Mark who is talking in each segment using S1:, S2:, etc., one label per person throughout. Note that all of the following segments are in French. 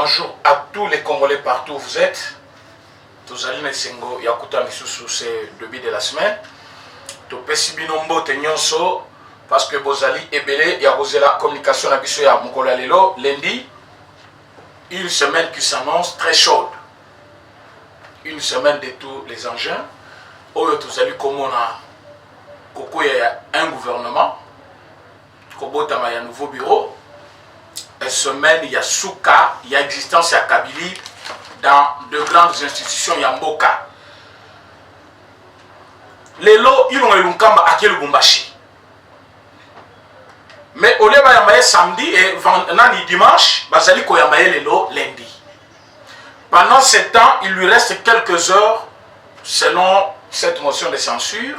S1: bonjour à tous les Congolais partout où vous êtes. Tozali Nesengo Yakuta Misusu, c'est le début de la semaine. Topesi binombo tenyonso parce que Bozali Ebele Yagoze la communication à Biso ya Mukolo Lelo lundi. Une semaine qui s'annonce très chaude. Une semaine de tous les engins. Oyo Tozali Komona Koko ya un gouvernement. Kobotama ya nouveau bureau. Une semaine, il y a Souka, il y a existence, il y a Kabili dans de grandes institutions, il y a Mboka. Les lots, ils ont eu un kamba à Lubumbashi. Mais au lieu de samedi et dimanche, Bazali Koyamaye les lots lundi. Pendant ce temps, il lui reste quelques heures, selon cette motion de censure.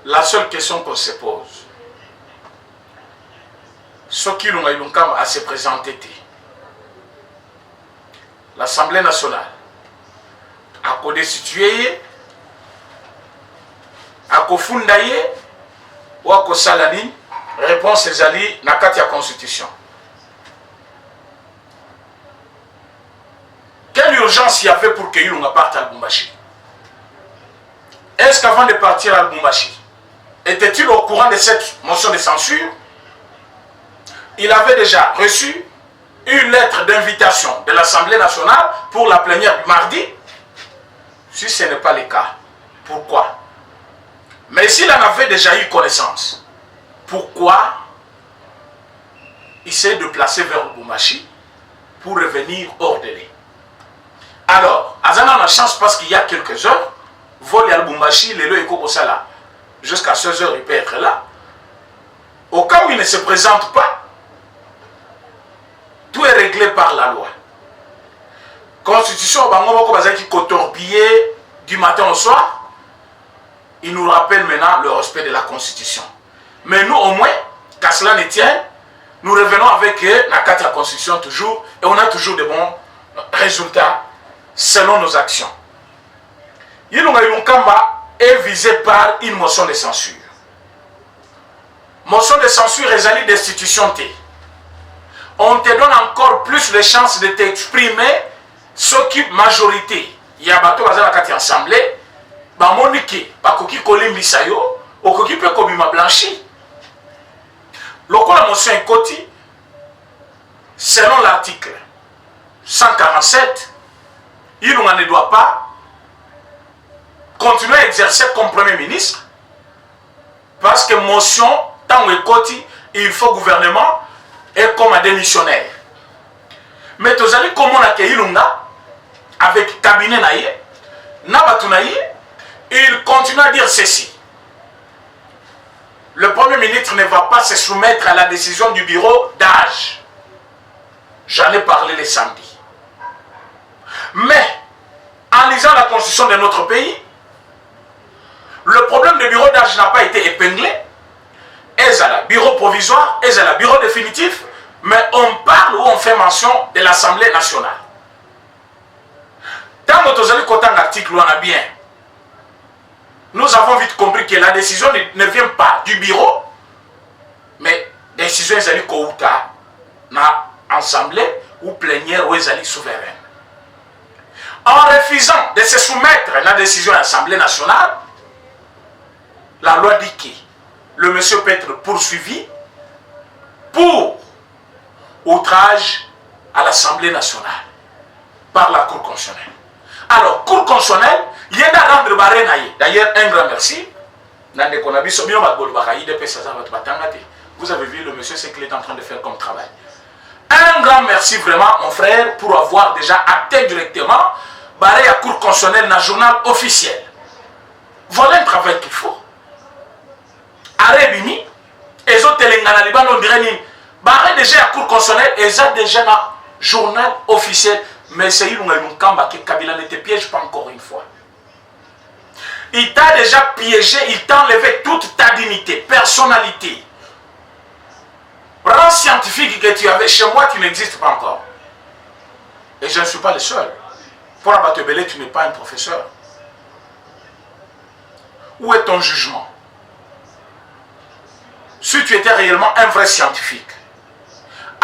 S1: La seule question qu'on se pose, ce qui nous a à se présenter, l'Assemblée nationale a destitué, a kofundaye ou a kosalani, réponse ezali na kati ya constitution. Quelle urgence il y avait pour que Yulunga parte à Lubumbashi? Est-ce qu'avant de partir à Lubumbashi, était-il au courant de cette motion de censure? Il avait déjà reçu une lettre d'invitation de l'Assemblée nationale pour la plénière du mardi. Si ce n'est pas le cas, pourquoi? Mais s'il en avait déjà eu connaissance, pourquoi il s'est déplacé vers Lubumbashi pour revenir ordonné? Alors, Azana a la chance parce qu'il y a quelques heures, vol à Lubumbashi, le Eko Kosala, jusqu'à 16 heures, il peut être là. Au cas où il ne se présente pas, tout est réglé par la loi. Constitution, qui cotorpillé du matin au soir, il nous rappelle maintenant le respect de la Constitution. Mais nous, au moins, qu'à cela ne tienne, nous revenons avec la carte de la Constitution toujours, et on a toujours de bons résultats selon nos actions. Yilunga Yunkamba est visé par une motion de censure. Motion de censure est allée destitution T. On te donne encore plus de chances de t'exprimer ce qui majorité. Il y a bateau à la assemblée, Bamoniki, Bakoki Kolimbi yo, Okoki peut Kobima Blanchi. La motion est coti, selon l'article 147, il ne doit pas continuer à exercer comme Premier ministre parce que motion, tant que coti, il faut gouvernement et comme un démissionnaire. Mais tu as comment on a Ilunga avec cabinet naïe, Nabatunaïe, il continue à dire ceci. Le Premier ministre ne va pas se soumettre à la décision du bureau d'âge. J'en ai parlé le samedi. Mais, en lisant la constitution de notre pays, le problème du bureau d'âge n'a pas été épinglé. Ezala, bureau provisoire, Ezala, bureau définitif, mais on parle ou on fait mention de l'Assemblée nationale. Dans notre côté article, on a bien. Nous avons vite compris que la décision ne vient pas du bureau, mais décision est Kouta, na assemblée ou plénière ou est souveraine. En refusant de se soumettre à la décision de l'Assemblée nationale, la loi dit que le monsieur peut être poursuivi pour outrage à l'Assemblée nationale par la Cour constitutionnelle. Alors, Cour constitutionnelle, il y a un rendre barré. D'ailleurs, un grand merci. Vous avez vu le monsieur ce qu'il est en train de faire comme travail. Un grand merci vraiment, mon frère, pour avoir déjà acté directement barré à Cour constitutionnelle dans le journal officiel. Voilà un travail qu'il faut. Arébini, et autres Telengana Liban, on dirait barré déjà à Cour constitutionnelle, et ça déjà dans le journal officiel. Mais c'est une Kamba que Kabila ne te piège pas encore une fois. Il t'a déjà piégé, il t'a enlevé toute ta dignité, personnalité. Rang scientifique que tu avais chez moi, tu n'existes pas encore. Et je ne suis pas le seul. Pour Abatebele, tu n'es pas un professeur. Où est ton jugement? Si tu étais réellement un vrai scientifique,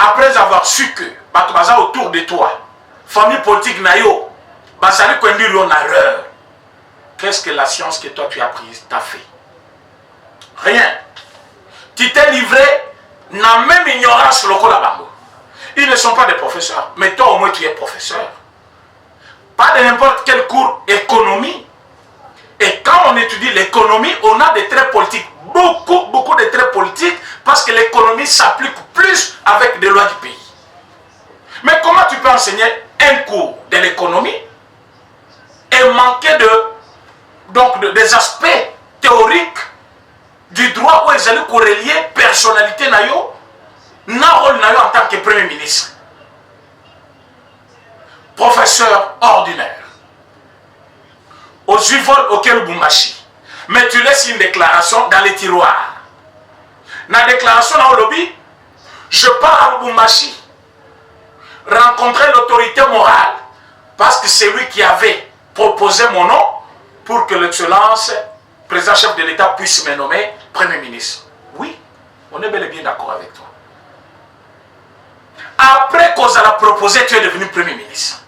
S1: après avoir su que Batubaza autour de toi, famille politique nayo, Bazali conduire en erreur, qu'est-ce que la science que toi tu as prise t'a fait? Rien. Tu t'es livré dans la même ignorance local à Bango. Ils ne sont pas des professeurs, mais toi au moins tu es professeur. Pas de n'importe quel cours économie. Et quand on étudie l'économie, on a des traits politiques. Beaucoup de traits politiques, parce que l'économie s'applique plus avec des lois du pays. Mais comment tu peux enseigner un cours de l'économie et manquer des aspects théoriques du droit où ils allaient corrélier personnalité nayo, rôle nayo en tant que Premier ministre? Professeur ordinaire. Aux vol auquel Bumbashi. Mais tu laisses une déclaration dans les tiroirs. Dans la déclaration dans le lobby, je pars à Lubumbashi rencontrer l'autorité morale parce que c'est lui qui avait proposé mon nom pour que l'excellence, président chef de l'État, puisse me nommer Premier ministre. Oui, on est bel et bien d'accord avec toi. Après qu'on a proposé, tu es devenu Premier ministre.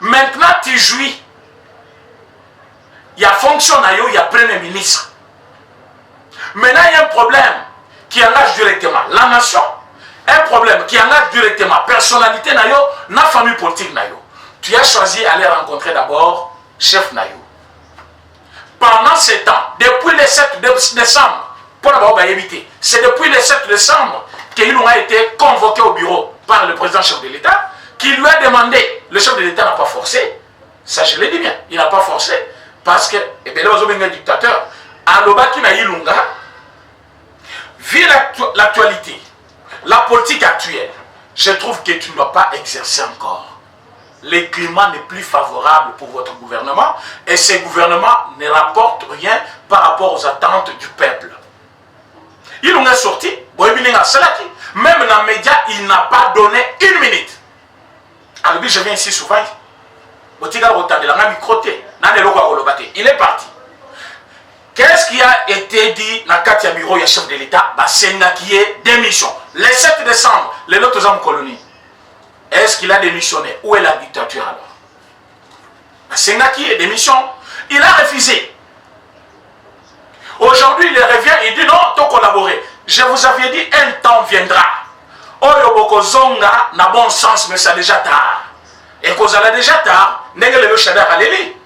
S1: Maintenant, tu jouis. Il y a fonction, il y a Premier ministre. Maintenant, il y a un problème qui engage directement la nation, un problème qui engage directement la personnalité, la famille politique. Tu as choisi d'aller rencontrer d'abord chef Nayo. Pendant ce temps, depuis le 7 décembre, c'est depuis le 7 décembre qu'il a été convoqué au bureau par le président chef de l'État, qui lui a demandé, le chef de l'État n'a pas forcé, ça je l'ai dit bien, il n'a pas forcé, parce que, et bien là, vous avez un dictateur, Alobaki na Ilunga, vu l'actualité, la politique actuelle, je trouve que tu ne dois pas exercer encore. Le climat n'est plus favorable pour votre gouvernement et ce gouvernement ne rapporte rien par rapport aux attentes du peuple. Ilunga est sorti, même dans les médias, il n'a pas donné une minute. Alors, je viens ici souvent. Il est parti. Qu'est-ce qui a été dit dans le bureau du chef de l'État? C'est qui est démission. Le 7 décembre, les autres hommes colonies. Est-ce qu'il a démissionné? Où est la dictature alors? C'est qui est démission. Il a refusé. Aujourd'hui, il revient, il dit non, tu collaborer. Je vous avais dit, un temps viendra. Oyoboko Zonga n'a bon sens, mais c'est déjà tard. Et quand ça déjà tard, le Chadar Aléli.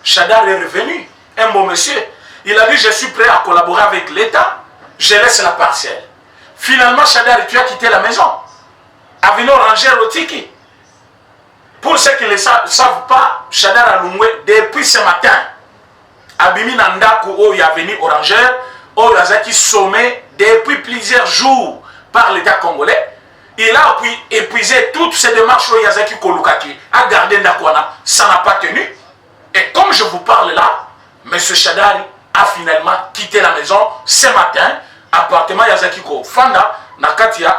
S1: Chadar est revenu, un bon monsieur. Il a dit, je suis prêt à collaborer avec l'État, je laisse la parcelle. Finalement, Chadar, tu as quitté la maison. Avino ranger au tiki. Pour ceux qui ne le savent pas, Chadar a loué depuis ce matin. Abimi Nandaku, où il a venu au ranger, où il a été sommé depuis plusieurs jours par l'État congolais. Il a épuisé toutes ces démarches où Yazaki Kolukaki a gardé Ndakwana, ça n'a pas tenu. Et comme je vous parle là, M. Chadari a finalement quitté la maison ce matin, appartement Yazaki Fanda, Nakatia,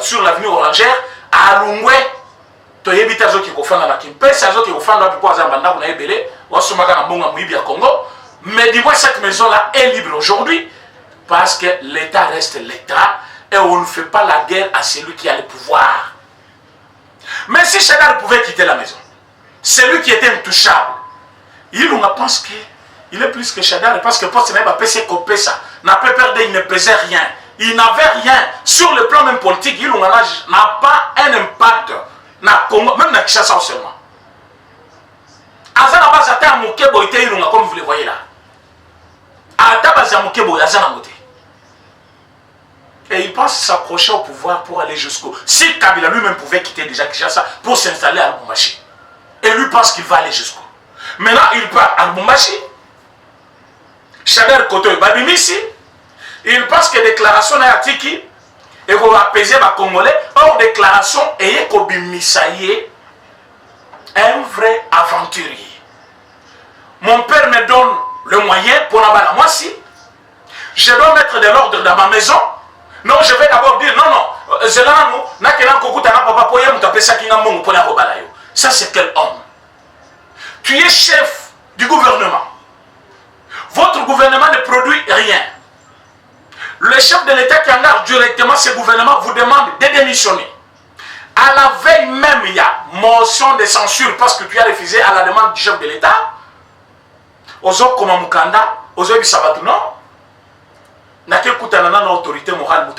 S1: sur l'avenue Orangère, à Lungwe. Tu es habité à Zoki Kofanda, na Kimpesa, à Zoki Kofanda, puis quoi, Zambanda, on a ébélé, ou à Somaga, à Mbonga, Mouibi, à Congo. Mais dis-moi, cette maison-là est libre aujourd'hui, parce que l'État reste l'État. Et on ne fait pas la guerre à celui qui a le pouvoir. Mais si Chadar pouvait quitter la maison, celui qui était intouchable, il pense qu'il est plus que Chadar, parce que poste n'a pas PC copé ça, n'a pas perdu, il ne pesait rien. Il n'avait rien. Sur le plan même politique, il n'a pas un impact, même dans Kinshasa seulement. Azana Bazata Mukebo était comme vous le voyez là. Atabaza Mukebo, Azana Moté. Et il pense s'approcher au pouvoir pour aller jusqu'au... Si Kabila lui-même pouvait quitter déjà Kinshasa pour s'installer à Lubumbashi. Et lui pense qu'il va aller jusqu'au... Maintenant, il part à Lubumbashi. Chadar Koto et Babimisi. Il pense que déclaration est atiki et qu'on va apaiser les Congolais. Or, déclaration est Kobimisaye, un vrai aventurier. Mon père me donne le moyen pour la moi si je dois mettre de l'ordre dans ma maison. Non, je vais d'abord dire non, ça c'est quel homme? Tu es chef du gouvernement. Votre gouvernement ne produit rien. Le chef de l'État qui engage directement ce gouvernement vous demande de démissionner. À la veille même, il y a motion de censure parce que tu as refusé à la demande du chef de l'État. Ozo Koma Mukanda, Ozo Bisabatu, non? Autorité morale,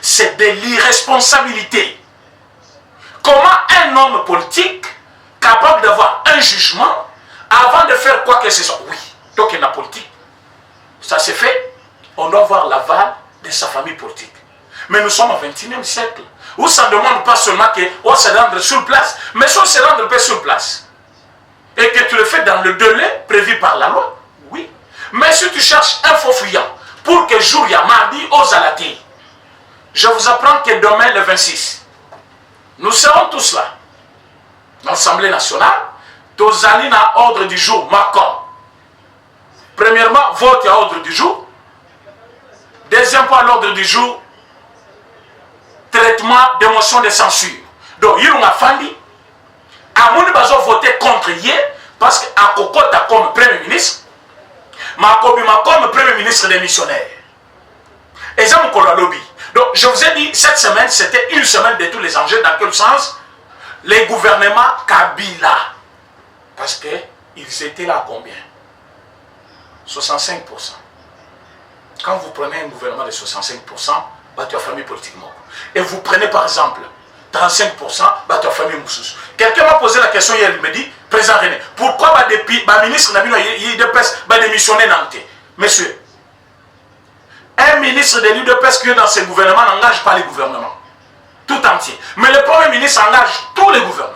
S1: c'est de l'irresponsabilité. Comment un homme politique capable d'avoir un jugement avant de faire quoi que ce soit? Oui, donc il y a politique. Ça c'est fait. On doit voir l'aval de sa famille politique. Mais nous sommes au XXIe siècle, où ça ne demande pas seulement qu'on se rende sur place, mais si on se rend pas sur place, et que tu le fais dans le délai prévu par la loi, oui. Mais si tu cherches un faux fuyant, pour que jour il y a mardi, aux alatés, je vous apprends que demain, le 26, nous serons tous là, dans l'Assemblée nationale, tous allés à ordre du jour, Macron. Premièrement, vote à ordre du jour. Deuxième point à l'ordre du jour, traitement de motion de censure. Donc, il y a Fandi, à mon besoin voter contre hier, parce qu'à Kokota comme Premier ministre, Makobima comme Premier ministre démissionnaire. Et ça, mon lobby. Donc, je vous ai dit, cette semaine, c'était une semaine de tous les enjeux. Dans quel sens? Les gouvernements Kabila. Parce qu'ils étaient là à combien? 65%. Quand vous prenez un gouvernement de 65%, bah, tu as famille politiquement. Et vous prenez par exemple 35%, bah, tu as famille Moussous. Quelqu'un m'a posé la question hier, il me dit, Président René, pourquoi le ministre n'a pas démissionné Nantes? Monsieur, un ministre de l'UDPS qui est dans ce gouvernement n'engage pas les gouvernements tout entier. Mais le Premier ministre engage tous les gouvernements.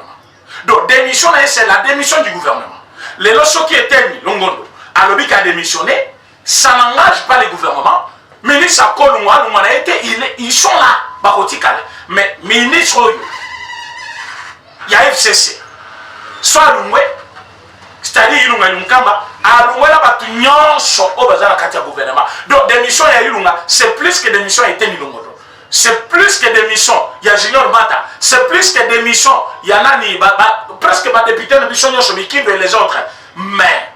S1: Donc, démission, c'est la démission du gouvernement. Les lorsqu'ils qui étaient Longondo, Alobi qui a démissionné, ça n'engage pas les gouvernements. Ministre Akolunga, ils sont là, mais ministre, il y a FCC. Soit Lungwe, c'est-à-dire il y a Lungamba, Alungwe là, il y a un gouvernement. Donc, démission, il y a Lungamba, c'est plus que démission, il y a Lungolo. C'est plus que des missions. Il y a Junior Mata. C'est plus que des missions. Il y en a presque des députés de mission et les autres. Mais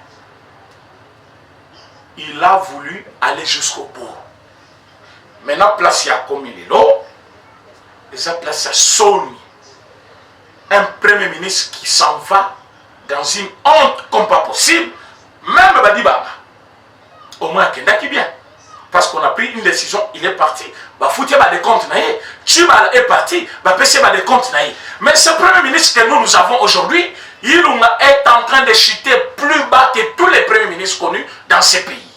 S1: il a voulu aller jusqu'au bout. Maintenant, place il y a comme il est là. Et ça place à Sony. Un premier ministre qui s'en va dans une honte comme pas possible. Même Badibaba. Au moins, Kenda qui vient. Parce qu'on a pris une décision, il est parti. Foutia des comptes naïe. Chiba est parti. Pessia des comptes naïe. Mais ce premier ministre que nous avons aujourd'hui, il est en train de chuter plus bas que tous les premiers ministres connus dans ces pays.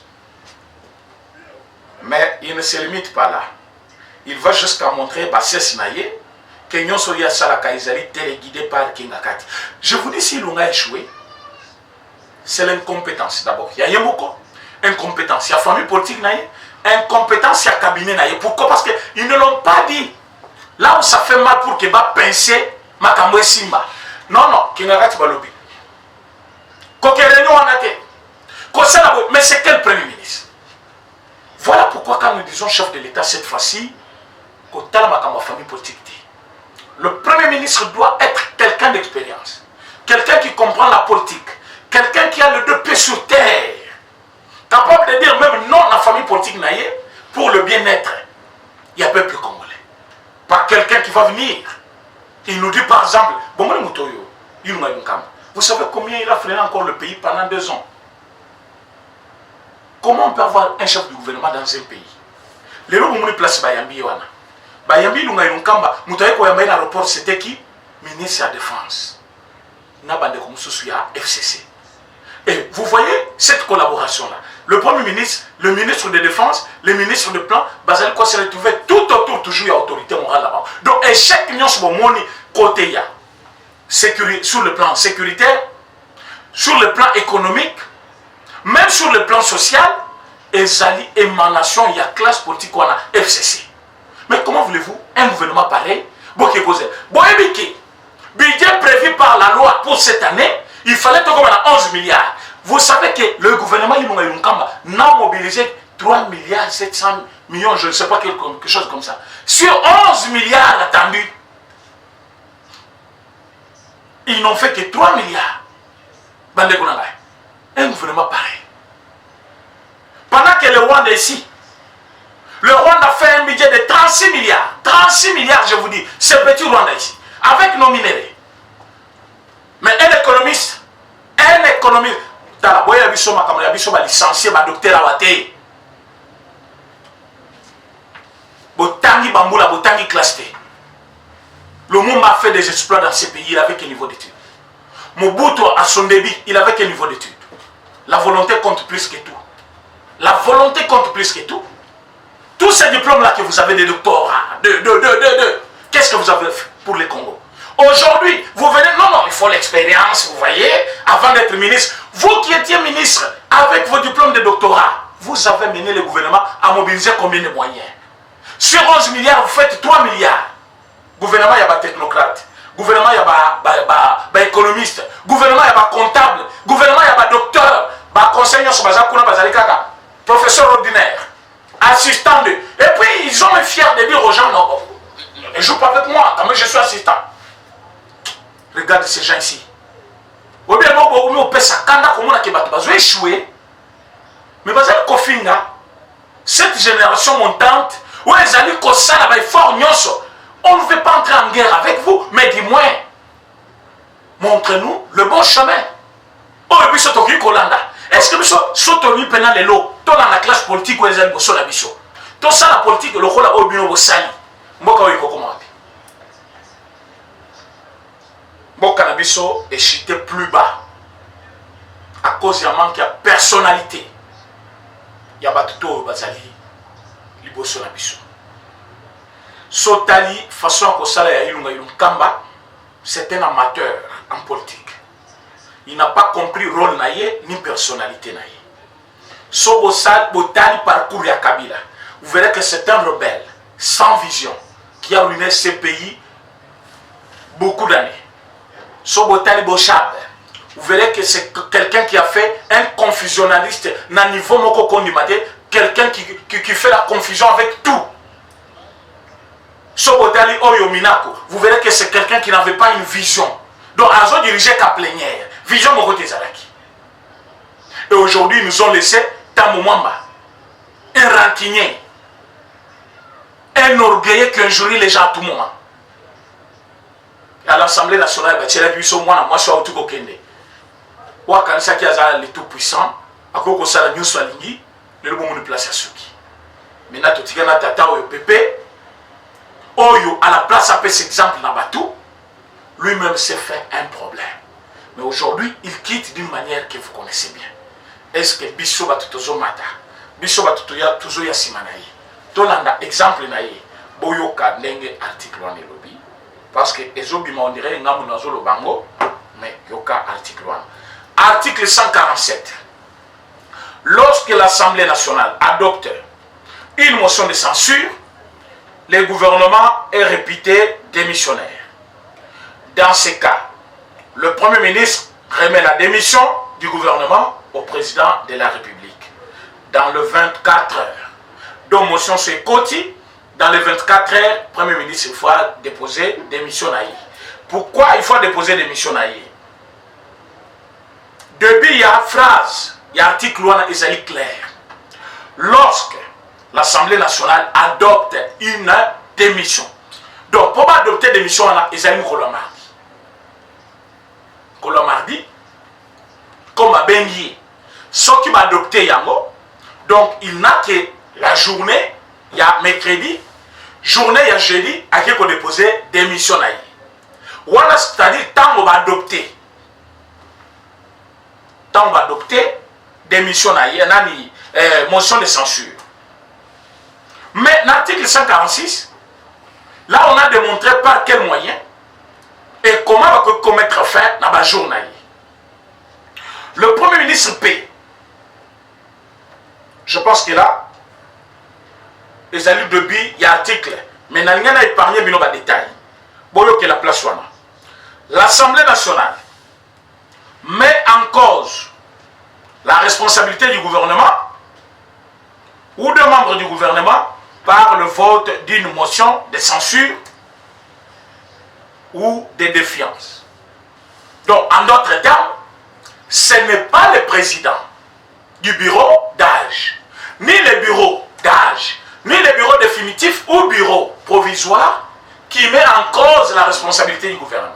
S1: Mais il ne se limite pas là. Il va jusqu'à montrer Bassès Naïe que nous sommes à la Kaïsari téléguidé par Kingakati. Je vous dis, si l'on a échoué, c'est l'incompétence d'abord. Il y a Yemoko, incompétence. Il y a famille politique naïe. Incompétence, il y a cabinet naïe. Pourquoi? Parce qu'ils ne l'ont pas dit. Là où ça fait mal pour qu'il va pincer Makamwe Simba. Non, non, Kingakati Balobi. Kokereno Anate. Mais c'est quel premier ministre? Voilà pourquoi quand nous disons chef de l'État cette fois-ci, famille politique. Le premier ministre doit être quelqu'un d'expérience. Quelqu'un qui comprend la politique. Quelqu'un qui a le deux pieds sur terre. Capable de dire même non à la famille politique naïe pour le bien-être. Il y a peuple congolais. Pas quelqu'un qui va venir. Il nous dit par exemple, vous savez combien il a freiné encore le pays pendant 2 ans? Comment on peut avoir un chef du gouvernement dans un pays? Les gens qui ont place Bayambi Wana. Bayambi Lunga Yunkamba, Moutaye Koyamba l'aéroport, c'était qui? Ministre de la Défense. Nabande Koumoussouya FCC. Et vous voyez cette collaboration-là. Le Premier ministre, le ministre de Défense, le ministre de Plan, Bazali Kwa s'est retrouvé tout autour, toujours il y a autorité morale là-bas. Donc, et chaque union sur mon côté, il y a sur le plan sécuritaire, sur le plan économique, même sur le plan social, et Zali émanation, il y a classe politique, on a FCC. Mais comment voulez-vous un gouvernement pareil? Budget prévu par la loi pour cette année, il fallait que 11 milliards. Vous savez que le gouvernement n'a mobilisé 3 milliards 700 millions, je ne sais pas, quelque chose comme ça. Sur 11 milliards attendus, ils n'ont fait que 3 milliards. Un gouvernement pareil. Pendant que le Rwanda est ici, le Rwanda fait un budget de 36 milliards. 36 milliards, je vous dis, ce petit Rwanda ici, avec nos minéraux. Mais un économiste, Talaboya Biso Makamaya Biso va licencier ma docteur Awate. Botangi Bamboula, Botangi Clasté. Le monde a fait des exploits dans ces pays, il avait quel niveau d'études? Mobutu, à son débit, il avait quel niveau d'études? La volonté compte plus que tout. La volonté compte plus que tout. Tous ces diplômes-là que vous avez des doctorats, qu'est-ce que vous avez fait pour les Congos? Aujourd'hui, vous venez, non, il faut l'expérience, vous voyez, avant d'être ministre. Vous qui étiez ministre, avec vos diplômes de doctorat, vous avez mené le gouvernement à mobiliser combien de moyens? Sur 11 milliards, vous faites 3 milliards. Gouvernement, il y a des technocrates. Gouvernement, il y a des économistes. Gouvernement, il y a des comptables. Gouvernement, il y a des docteurs. Des conseillers, professeurs ordinaires, assistants de. Et puis, ils sont fiers de dire aux gens, non, ne joue pas avec moi, quand même je suis assistant. Regardez ces gens ici. Mais cette génération montante, où les alliés on ne veut pas entrer en guerre avec vous, mais dis-moi, montrez-nous le bon chemin. Est-ce que nous sommes pendant les lots, dans la classe politique où les alliés sont la bicho? Tout ça, la politique, le rôle au bino sali. Mon cannabis est chuté plus bas à cause d'un manque de personnalité. Il y a tout au bazali, liboso na biso. Sotali façon que ça ya ilunga kamba, c'est un amateur en politique. Il n'a pas compris rôle naïe ni personnalité naïe. Sobosal botali parcours ya Kabila. Vous verrez que c'est un rebelle sans vision qui a ruiné ce pays beaucoup d'années. Sobotali Bochab, vous verrez que c'est quelqu'un qui a fait un confusionnaliste na niveau moko kondimate, quelqu'un qui fait la confusion avec tout. Sobotali Oyo Minako, vous verrez que c'est quelqu'un qui n'avait pas une vision. Donc, Azo dirigeait qu'à plénière. Vision moko tezalaki. Et aujourd'hui, ils nous ont laissé Tamumamba, un rancunier, un orgueilleux qui injurie les gens à tout moment. À l'Assemblée nationale, moi je suis au Tuko Kende. Wakanisa qui a le tout puissant, à quoi ça la news alingi, le bon de place à Suki. Maintenant, tu tiens tata au Pépé, Oyo à la place après cet exemple dans Batou, lui-même s'est fait un problème. Mais aujourd'hui, il quitte d'une manière que vous connaissez bien. Est-ce que Bisso Batutozo Mata, Bisso Batutoya Tuzo Yasimanaï, Tolanda exemple naïe, Boyoka Nenge article 1 lobby, parce que Ezobima on dirait Namunazo le Bango, mais Yoka article 1. Article 147. Lorsque l'Assemblée nationale adopte une motion de censure, le gouvernement est réputé démissionnaire. Dans ces cas, le Premier ministre remet la démission du gouvernement au président de la République dans le 24 heures. Donc, motion sur Koti, dans les 24 heures, le Premier ministre il faut déposer démission à lui. Pourquoi il faut déposer démission à lui? Depuis, il y a une phrase, il y a un article est clair. Lorsque l'Assemblée nationale adopte une démission, donc pour adopter une démission, il y a une Kolomardi, comme à Bengi, ce qui m'a adopté Yango, donc il n'a que la journée, il y a mercredi, journée, il y a jeudi, à qui on déposer démission. Voilà, c'est-à-dire, tant on va adopter, démission, il y a une motion de censure. Mais l'article 146, là on a démontré par quel moyen et comment on va commettre fin dans la journée. Le Premier ministre P, je pense que là, les alliés de billes, il y a un article, mais il n'y a pas épargné de détails. Boyo que la place soit. L'Assemblée nationale met en cause la responsabilité du gouvernement ou de membres du gouvernement par le vote d'une motion de censure ou de défiance. Donc, en d'autres termes, ce n'est pas le président du bureau d'âge ni les bureaux d'âge, ni les bureaux définitifs ou bureaux provisoires qui met en cause la responsabilité du gouvernement.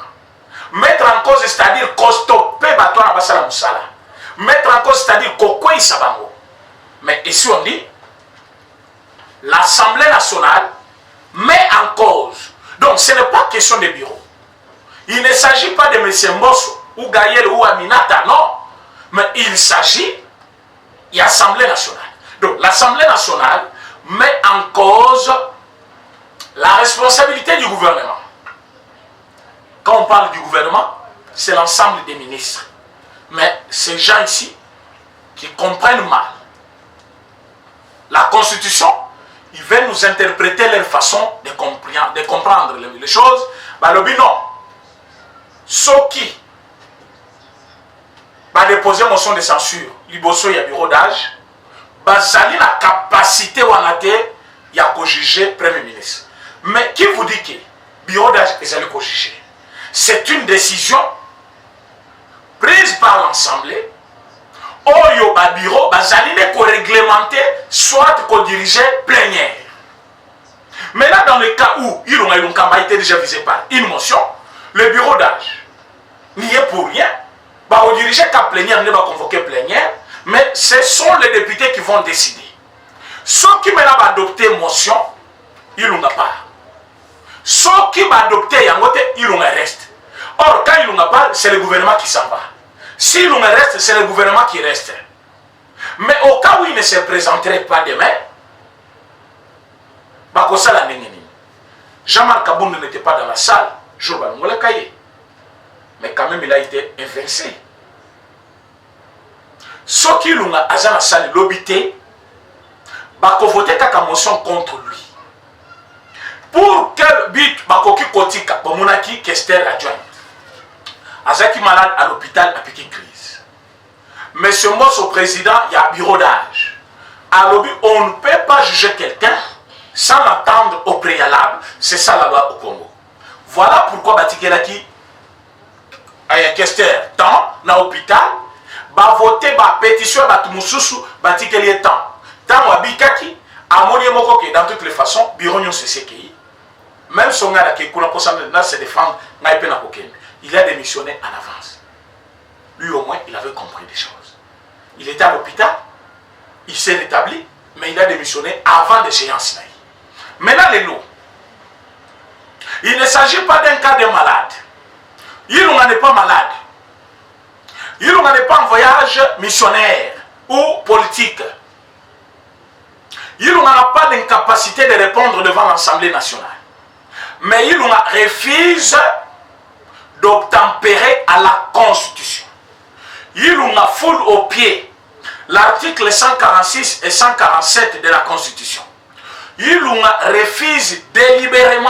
S1: Mettre en cause, c'est-à-dire qu'on stoppe Batouana Bassala Moussala. Mettre en cause, c'est-à-dire qu'on quoi Sabango. Mais ici on dit, l'Assemblée nationale met en cause. Donc ce n'est pas question de bureaux. Il ne s'agit pas de M. Mbosso ou Gaël ou Aminata, non. Mais il s'agit de l'Assemblée nationale. Donc l'Assemblée nationale met en cause la responsabilité du gouvernement. Quand on parle du gouvernement, c'est l'ensemble des ministres. Mais ces gens ici qui comprennent mal la Constitution, ils veulent nous interpréter leur façon de comprendre les choses. Bah, le non. Ceux qui va déposer motion de censure, liboso y a bureau d'âge, bazali la capacité ou en il y a qu'au juger Premier ministre. Mais qui vous dit que bureau d'âge est allé qu'au juger? C'est une décision prise par l'Assemblée. Oyo ba bureau bazali ne ko réglementer soit ko diriger plénière. Maintenant dans le cas où il a été déjà visé par une motion, le bureau d'âge n'y est pour rien. Bah au diriger qu'à plénière ne va convoquer plénière, mais ce sont les députés qui vont décider. Ceux qui m'ont adopté motion, ils n'ont pas. Ceux qui m'ont adopté yangote, ils n'ont reste. Or quand ils n'ont pas, c'est le gouvernement qui s'en va. S'il nous reste, c'est le gouvernement qui reste. Mais au cas où il ne se présenterait pas demain, Jean-Marc Kabound n'était pas dans la salle, mais quand même il a été invincé. Ceux qui l'ont dans la salle, l'obité, ils voté la motion contre lui. Pour quel but Bakoki Kotika, Bamonaki Kester adjoint Azaki malade à l'hôpital à piqué crise. Monsieur Mbosso président, il y a un bureau d'âge. À l'objet, on ne peut pas juger quelqu'un sans l'attendre au préalable. C'est ça la loi au Congo. Voilà pourquoi Batikelaki a Kester temps dans l'hôpital, va voter la pétition à Batumususu, Batikeli temps. Tant Wabikaki, à Moniemoko, dans toutes les façons, bureau n'y CCKI. Même son gars qui est se défendre, il a démissionné en avance. Lui au moins, il avait compris des choses. Il était à l'hôpital, il s'est rétabli, mais il a démissionné avant l'échéance. Maintenant, les lots. Il ne s'agit pas d'un cas de malade. Il n'en est pas malade. Il n'en est pas en voyage missionnaire ou politique. Il n'en a pas l'incapacité de répondre devant l'Assemblée nationale. Mais il refuse d'obtempérer à la Constitution. Il a foule au pied l'article 146 et 147 de la Constitution. Il refuse délibérément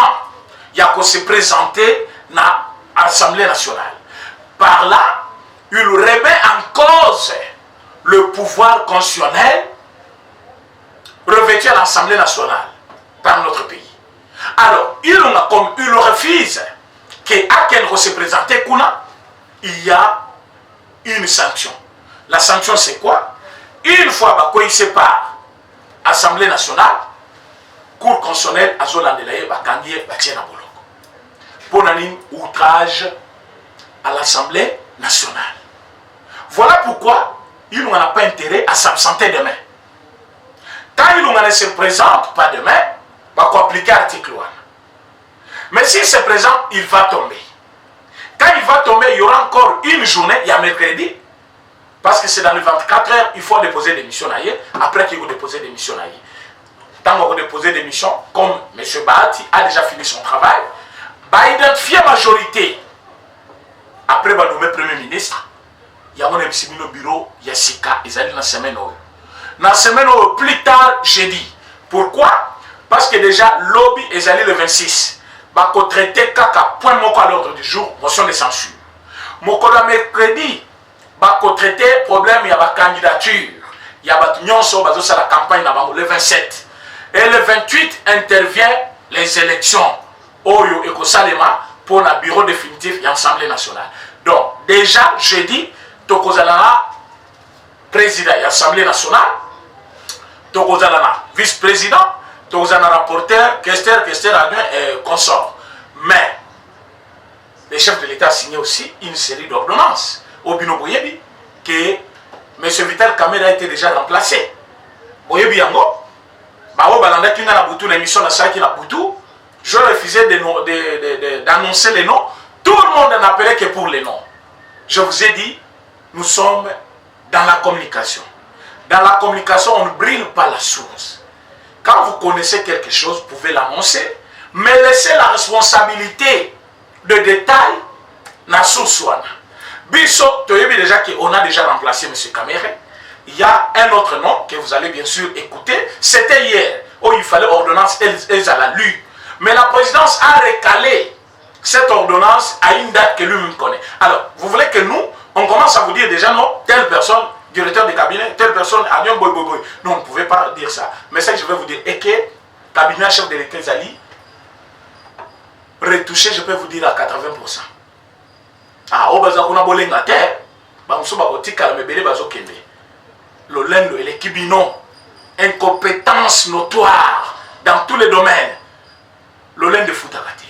S1: de se présenter dans l'Assemblée nationale. Par là, il remet en cause le pouvoir constitutionnel revêtu à l'Assemblée nationale par notre pays. Alors, il refuse qu'à quel se présenter, il y a une sanction. La sanction, c'est quoi? Une fois qu'il sépare l'Assemblée nationale, Cour constitutionnelle, à Zolandelaye, Bakandier, Batiena Boloko. Pour un outrage à l'Assemblée nationale. Voilà pourquoi il n'a pas intérêt à s'absenter demain. Quand il ne se présente pas demain, il va appliquer l'article 1. Mais s'il se présente, il va tomber. Quand il va tomber, il y aura encore une journée, il y a mercredi, parce que c'est dans les 24 heures, il faut déposer des missions ailleurs, après qu'il faut déposer des missions ailleurs. Tant qu'on va déposer des missions, comme M. Bahati a déjà fini son travail, va identifier la majorité. Après, il va nommer Premier ministre. Il y a un bureau, il y a Sika, ils allaient dans la semaine. Dans la semaine, plus tard, jeudi. Pourquoi? Parce que déjà, lobby est allé le 26. Va traiter kaka point moko à l'ordre du jour, motion de censure. Moko le mercredi, va traiter problème, il y a la candidature. Il y a la campagne le 27. Et le 28 intervient les élections. Oyo et Kosalema pour le bureau définitif et l'Assemblée nationale. Donc, déjà, jeudi, Tokozalana, président de l'Assemblée nationale, Tokozana, vice-président, Tokozana rapporteur, questeur adjoint et consort. Mais le chef de l'État a signé aussi une série d'ordonnances au Bino Boyebi que M. Vital Kamerhe a été déjà remplacé. Boyebi Yango, Bao Balanda Kinga na Boutou, l'émission na Saki na Boutou, je refusais d'annoncer les noms. Tout le monde n'appelait que pour les noms. Je vous ai dit, nous sommes dans la communication. Dans la communication, on ne brille pas la source. Quand vous connaissez quelque chose, vous pouvez l'annoncer, mais laissez la responsabilité de détail na source. Bisso, déjà qu'on a déjà remplacé M. Kamerhe. Il y a un autre nom que vous allez bien sûr écouter. C'était hier, où il fallait ordonnance, elle a lu. Mais la présidence a recalé cette ordonnance à une date que lui-même connaît. Alors, vous voulez que nous, on commence à vous dire déjà non, telle personne, directeur de cabinet, telle personne, avion, boy. Non, on ne pouvait pas dire ça. Mais ça, je vais vous dire, et que cabinet chef de l'État Zali, retouché, je peux vous dire à 80%. Ah, au bazar, on a bolé la terre, on s'en va au tic à la mébélé, bazo kende. Le lendo et l'équibino, incompétence notoire dans tous les domaines. Le lendo de Foutakati,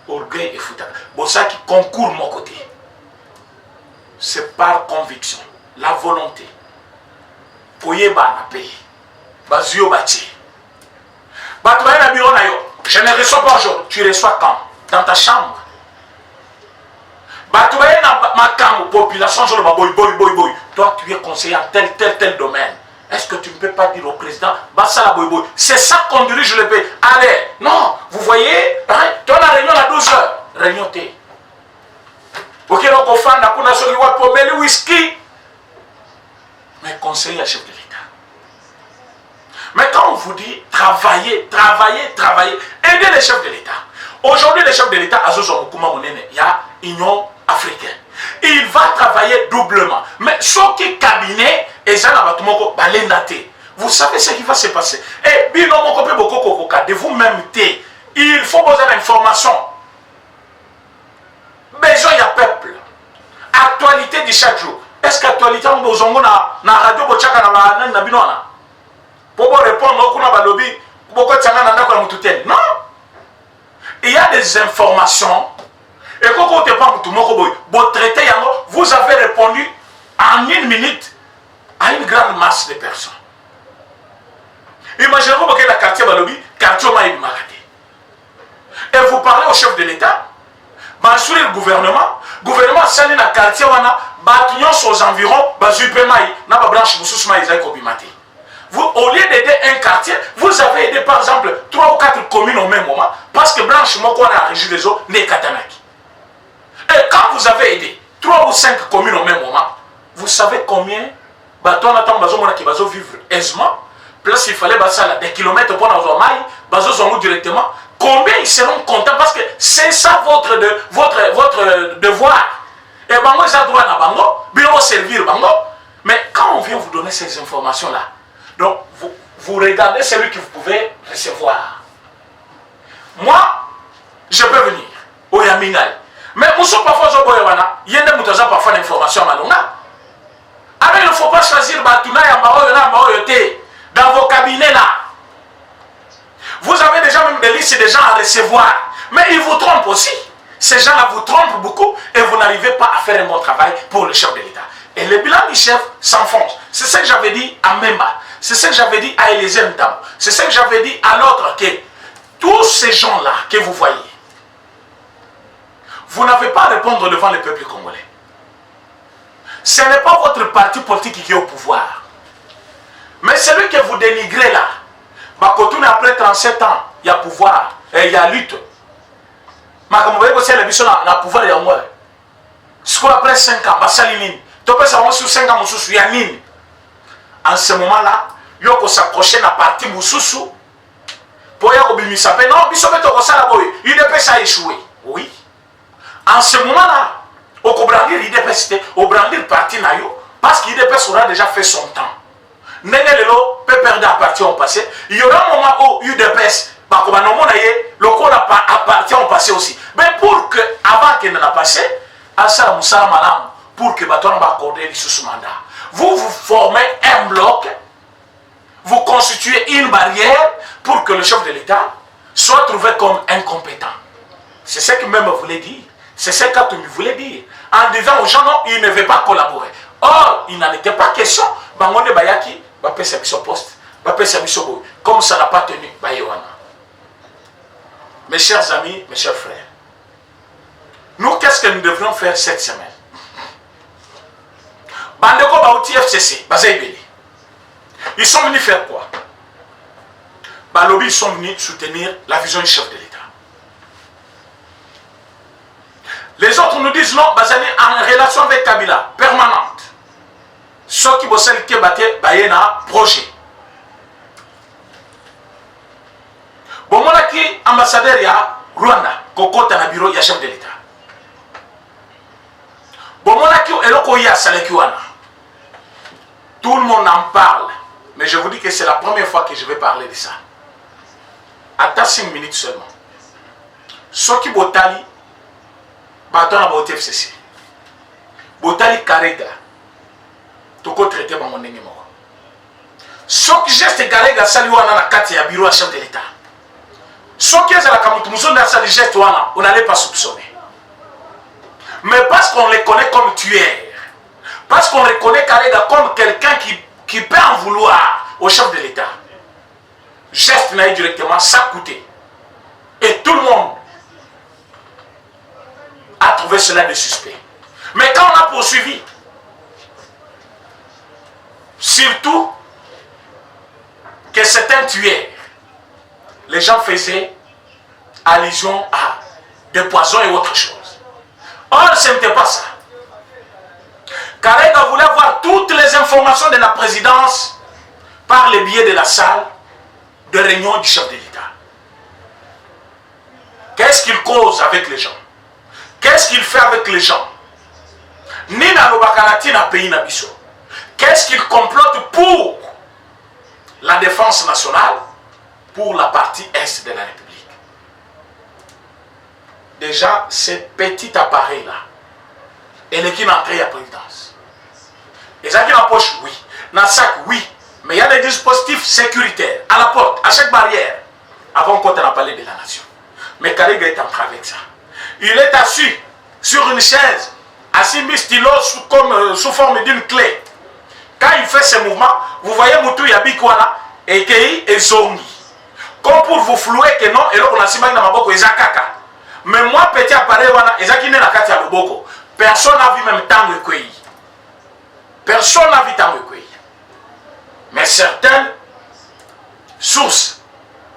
S1: orgueil et Foutakati. Bon, ça qui concourt mon côté, c'est par conviction, la volonté. Oyeba na paye, bazio bati. Batouaya na bureau na yo, je ne reçois pas aujourd'hui, tu reçois quand? Dans ta chambre. Batouaya na makambo, population, je le boy. Toi, tu es conseiller en tel domaine. Est-ce que tu ne peux pas dire au président, Bassala boy. C'est ça qu'on dirige le pays. Allez, non, vous voyez, hein, tu as la réunion à 12h. Réunion T. Ok, donc on fait un coup pour le whisky. Mais conseiller à chef de l'État. Mais quand on vous dit travailler, aider les chefs de l'État. Aujourd'hui, les chefs de l'État, il y a Union africaine. Il va travailler doublement. Mais ce qui est cabinet, vous savez ce qui va se passer. Et de vous-même, il faut besoin d'informations. Besoin il y a peuple. Actualité de chaque jour. Est-ce qu'actualité on besoin na radio bochaka na binona? Pour répondre au kuna balobi, beaucoup de tanga na kwa mututeni. Non. Il y a des informations. Et quand on te parle de votre traité, vous avez répondu en une minute à une grande masse de personnes. Imaginez-vous que la quartier Balobi, quartier Maïd Maradi. Et vous parlez au chef de l'État, sur le gouvernement sali na quartier wana, batunions aux environs, bazupemaï, na ba branche mususu maïzaï kobimati. Vous, au lieu d'aider un quartier, vous avez aidé par exemple 3 ou 4 communes au même moment, parce que Blanche Moko a régi les eaux, n'est Katanaki. Et quand vous avez aidé 3 ou 5 communes au même moment, vous savez combien bateaux n'attendent pas qui vont vivre aisément. Plus il fallait des kilomètres pour nous maille, bateaux directement. Combien ils seront contents parce que c'est ça votre devoir. Et bango ils ont droit à bango, bien servir bango. Mais quand on vient vous donner ces informations là, donc vous regardez celui que vous pouvez recevoir. Moi, je peux venir au Yaminai. Mais nous sommes parfois au Boyawana, il y a des gens parfois d'informations à Malonga. Alors il ne faut pas choisir Batuna et dans vos cabinets là. Vous avez déjà même des listes de gens à recevoir. Mais ils vous trompent aussi. Ces gens-là vous trompent beaucoup et vous n'arrivez pas à faire un bon travail pour le chef de l'État. Et le bilan du chef s'enfonce. C'est ce que j'avais dit à Memba. C'est ce que j'avais dit à Élisée Ndam. C'est ce que j'avais dit à l'autre que tous ces gens-là que vous voyez, vous n'avez pas à répondre devant le peuple congolais. Ce n'est pas votre parti politique qui est au pouvoir. Mais celui que vous dénigrez là, après 37 ans, il y a pouvoir, et il y a lutte. Mais comme vous voyez, c'est le pouvoir, il y a moi. Ce qu'on après 5 ans, tu peux savoir sur 5 ans, il y a Nini. En ce moment-là, il faut s'accrocher à la partie Moussoussou. Pour y avoir ça. Non, il peut ça échouer. Oui. En ce moment-là, au brandir l'IDPS, au brandir parti Nayo, parce qu'il aura déjà fait son temps. Nengelelo peut perdre la partie en passé. Il y aura un moment où l'UDPS, le corps appartient au passé aussi. Mais pour que, avant qu'il n'en a passé, Assa Moussa Malam, pour que Baton va accorder le sous-mandat. Vous formez un bloc, vous constituez une barrière pour que le chef de l'État soit trouvé comme incompétent. C'est ce que même voulait dire. C'est ce qu'Atoumi voulait dire. En disant aux gens, non, il ne veut pas collaborer. Or, il n'en était pas question. Bangonde Bayaki, Bapé Sabiso Poste, Bapé Sabiso Boy. Comme ça n'a pas tenu, Bayewana. Mes chers amis, mes chers frères, nous, qu'est-ce que nous devrions faire cette semaine? Bandeko Baouti FCC, Bazaïbeli. Ils sont venus faire quoi? Balobi, ils sont venus soutenir la vision du chef de l'État. Les autres nous disent non, Bazali en relation avec Kabila, permanente. Ceux qui bossent qui battent, Bayena, projet. Bon, moi, qui ambassadeur, il y a Rwanda, Koko, dans bureau, il y a chef de l'État. Bon, moi, qui est Salekiwana. Tout le monde en parle. Mais je vous dis que c'est la première fois que je vais parler de ça. Attends 5 minutes seulement. Ceux qui botali, bâton à boté FCC. Botali Karega. Tout quoi traité par mon ennemi. Ceux qui gestent Karega, Saliwana na kati ya bureau à chef de l'État. Ceux qui sont à la Kamutumouzon dans sa geste, on n'allait pas soupçonner. Mais parce qu'on les connaît comme tueurs, parce qu'on reconnaît Karega comme quelqu'un qui peut en vouloir au chef de l'État, geste n'a directement, ça coûtait. Et tout le monde a trouvé cela de suspect. Mais quand on a poursuivi, surtout que c'est un tueur, les gens faisaient allusion à des poisons et autre chose. Or, ce n'était pas ça. Karega voulait avoir toutes les informations de la présidence par le biais de la salle de réunion du chef de l'État. Qu'est-ce qu'il cause avec les gens? Qu'est-ce qu'il fait avec les gens? Nina Lobakanati na pays Nabiso. Qu'est-ce qu'il complote pour la défense nationale, pour la partie Est de la République? Déjà, ce petit appareil-là, elle est qui entrée à la présidence. Et ça qui en poche, oui. Dans le sac, oui. Mais il y a des dispositifs sécuritaires à la porte, à chaque barrière, avant qu'on ait parlé de la nation. Mais Karega est entré avec ça. Il est assis sur une chaise, assis mis stylo sous forme d'une clé. Quand il fait ce mouvement, vous voyez Moutou Yabikwana et Kei et Zongi. Comme pour vous flouer que non, et là on a si mal dans ma boko et Zakaka. Mais moi, petit appareil, Ezakine na kati ya loboko. Personne n'a vu même tant de cueillir. Personne n'a vu tant de cueillir. Mais certaines sources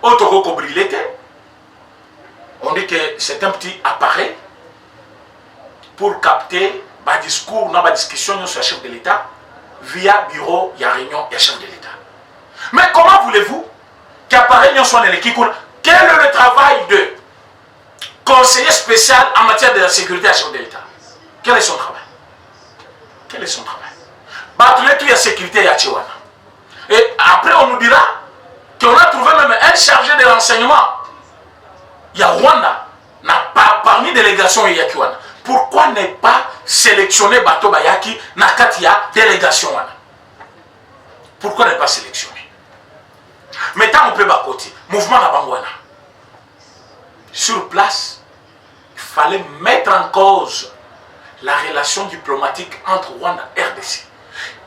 S1: autocobrilétés, on dit que c'est un petit appareil pour capter ma discours, ma discussion sur le chef de l'État via bureau, il y a réunion, il y a chef de l'État. Mais comment voulez-vous qu'appareil soit dans l'équipe? Quel est le travail de conseiller spécial en matière de la sécurité à chef de l'État? Quel est son travail? Quel est son travail? Batoulet, il y a sécurité, il y a Chiwana. Et après, on nous dira qu'on a trouvé même un chargé de renseignement. Il y a Rwanda, parmi les délégations, il y a Kiwana. Pourquoi ne pas sélectionner Bato Bayaki na Katia délégation? Pourquoi ne pas sélectionner? Mais tant on peut côté, mouvement na Bangwana. Sur place, il fallait mettre en cause la relation diplomatique entre Rwanda et RDC.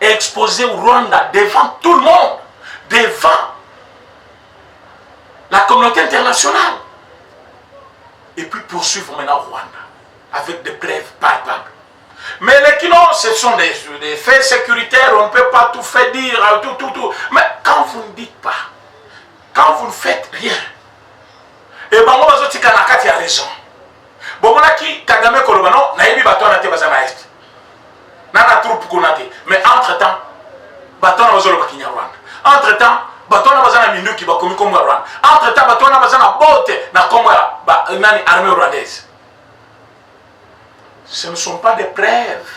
S1: Exposer Rwanda devant tout le monde, devant la communauté internationale. Et puis poursuivre maintenant Rwanda avec des preuves palpables. Mais les kilos, ce sont des faits sécuritaires, on ne peut pas tout faire dire, tout. Mais quand vous ne dites pas, quand vous ne faites rien, et ben on va dire que Nakati a raison. Bon, on a qui Kagame Kolobano, Naïbi Baton a été Bazana Est. Nana troupe Konate. Mais entre-temps, Baton a besoin de Rwanda. Entre-temps, Baton a besoin de Mindu qui va communiquer comme Rwanda. Entre-temps, Baton a besoin de Bote, na comme l'armée rwandaise. Ce ne sont pas des preuves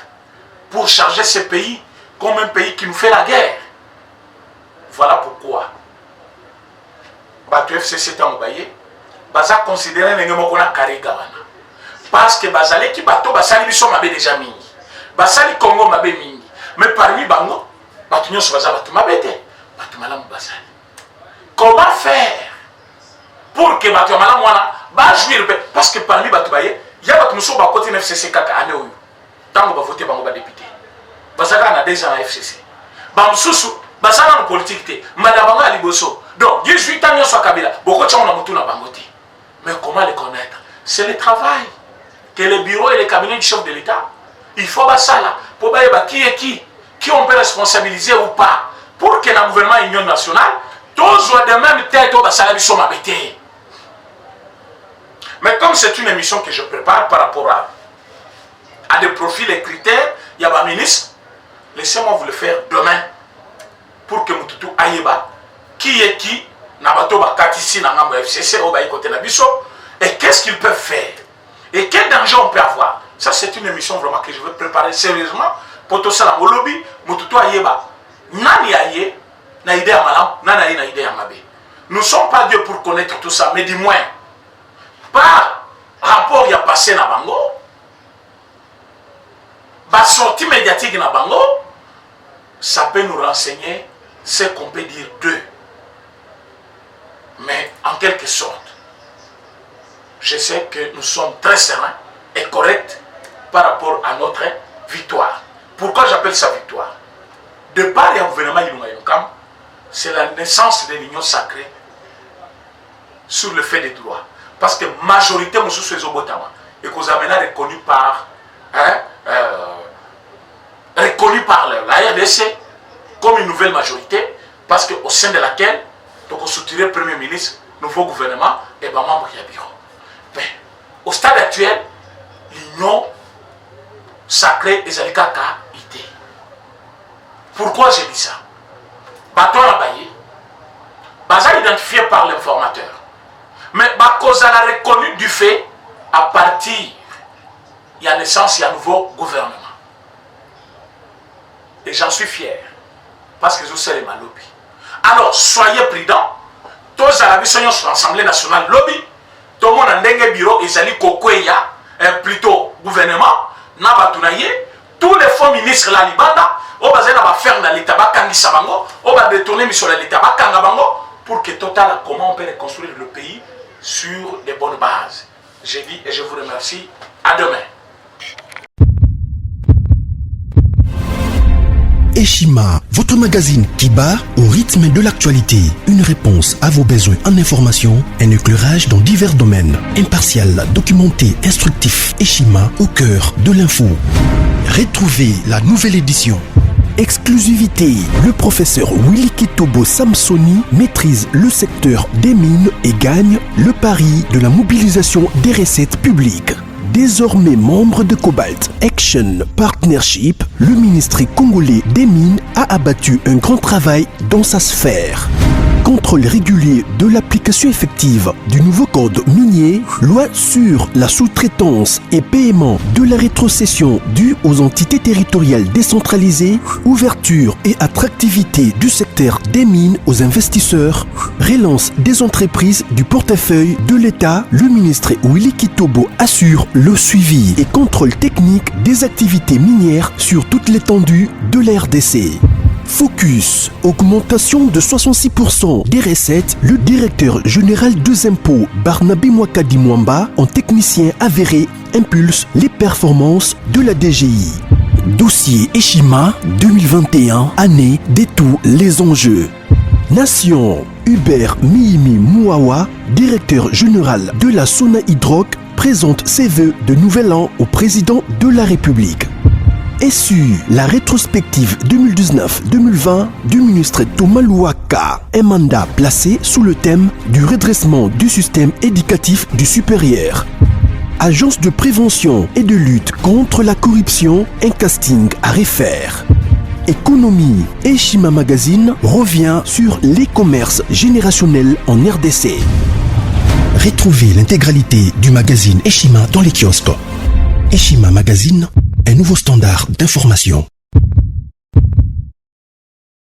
S1: pour charger ce pays comme un pays qui nous fait la guerre. Voilà pourquoi Bato FCC Tangobaye, Baza considéré Nengemokona Karega wana. Parce que Bazale qui bateau Basali biso mabe déjà mingi. Basali Congo mabe mingi. Mais parmi Bango, Batunyo Baza Batu mabete. Comment faire pour que Bato Malamu va jouir? Parce que parmi Bato Baye, il y a Bato Mousso Bakote FCC Kaka année où tant qu'on va voter Bango député. Basaka a déjà un FCC. Bamsoussou, Basaka en politique, Madame Aliboso. Donc 18 ans, sur Kabila. Beaucoup de gens ont na Bangote. Mais comment les connaître? C'est le travail que le bureau et les cabinets du chef de l'État. Il faut ça là pour voir qui est qui on peut responsabiliser ou pas. Pour que le gouvernement Union nationale, tous ont de même tête au Basalabi sont m'habiter. Mais comme c'est une émission que je prépare par rapport à des profils et critères, il y a un ministre, laissez-moi vous le faire demain pour que Moutoutou Aïeba, qui est qui, Nabato Bakatisi, Nangambo FCC, Obaï Kote Nabiso, et qu'est-ce qu'ils peuvent faire et quel danger on peut avoir. Ça, c'est une émission vraiment que je veux préparer sérieusement pour tout ça. Dans mon lobby, Moutoutou Aïeba, Nani Aïe, na idée à Malam, Nani na idée à Mabé. Nous ne sommes pas Dieu pour connaître tout ça, mais du moins, par rapport il y a passé na Bango, la sortie médiatique na Bango, ça peut nous renseigner ce qu'on peut dire d'eux. Mais en quelque sorte, je sais que nous sommes très sereins et corrects par rapport à notre victoire. Pourquoi j'appelle ça victoire? De par le gouvernement Ilunga Yokam, c'est la naissance de l'union sacrée sur le fait des droits. Parce que la majorité de ces Obotama et que vous avez reconnu par la RDC comme une nouvelle majorité, parce qu'au sein de laquelle on soutient le Premier ministre, nouveau gouvernement et les membres du bureau. Mais au stade actuel, l'union sacrée est Zalikaka idée. Pourquoi j'ai dit ça? Baton la baillé, baza identifié par l'informateur. Mais cause à la reconnu du fait à partir il y a naissance, il y a un nouveau gouvernement. Et j'en suis fier. Parce que je sais les malobis. Alors, soyez prudents. Tous à la mission sur l'Assemblée nationale lobby. Tout le monde a un bureau et Zali Kokweya, plutôt gouvernement, Nabatunaye, tous les fonds ministres la Libanda, on va faire dans l'État, on va détourner sur l'État, pour que Total, comment on peut reconstruire le pays sur les bonnes bases. J'ai dit et je vous remercie. À demain.
S2: Eshima, votre magazine qui bat au rythme de l'actualité. Une réponse à vos besoins en information, un éclairage dans divers domaines. Impartial, documenté, instructif. Eshima au cœur de l'info. Retrouvez la nouvelle édition. Exclusivité, le professeur Willy Kitobo Samsoni maîtrise le secteur des mines et gagne le pari de la mobilisation des recettes publiques. Désormais membre de Cobalt Action Partnership, le ministère congolais des Mines a abattu un grand travail dans sa sphère. Contrôle régulier de l'application effective du nouveau code minier, loi sur la sous-traitance et paiement de la rétrocession due aux entités territoriales décentralisées, ouverture et attractivité du secteur des mines aux investisseurs, relance des entreprises du portefeuille de l'État, le ministre Willy Kitobo assure le suivi et contrôle technique des activités minières sur toute l'étendue de la RDC. Focus, augmentation de 66% des recettes, le directeur général des impôts Barnabé Mwakadi Mwamba, en technicien avéré, impulse les performances de la DGI. Dossier Eshima 2021, année de tous les enjeux. Nation, Hubert Mihimi Mouawa, directeur général de la Sona Hydroc, présente ses vœux de nouvel an au président de la République. SU, la rétrospective 2019-2020 du ministre Thomas Louaka, un mandat placé sous le thème du redressement du système éducatif du supérieur. Agence de prévention et de lutte contre la corruption, un casting à refaire. Économie, Eshima Magazine revient sur les commerces générationnels en RDC. Retrouvez l'intégralité du magazine Eshima dans les kiosques. Eshima Magazine, un nouveau standard d'information.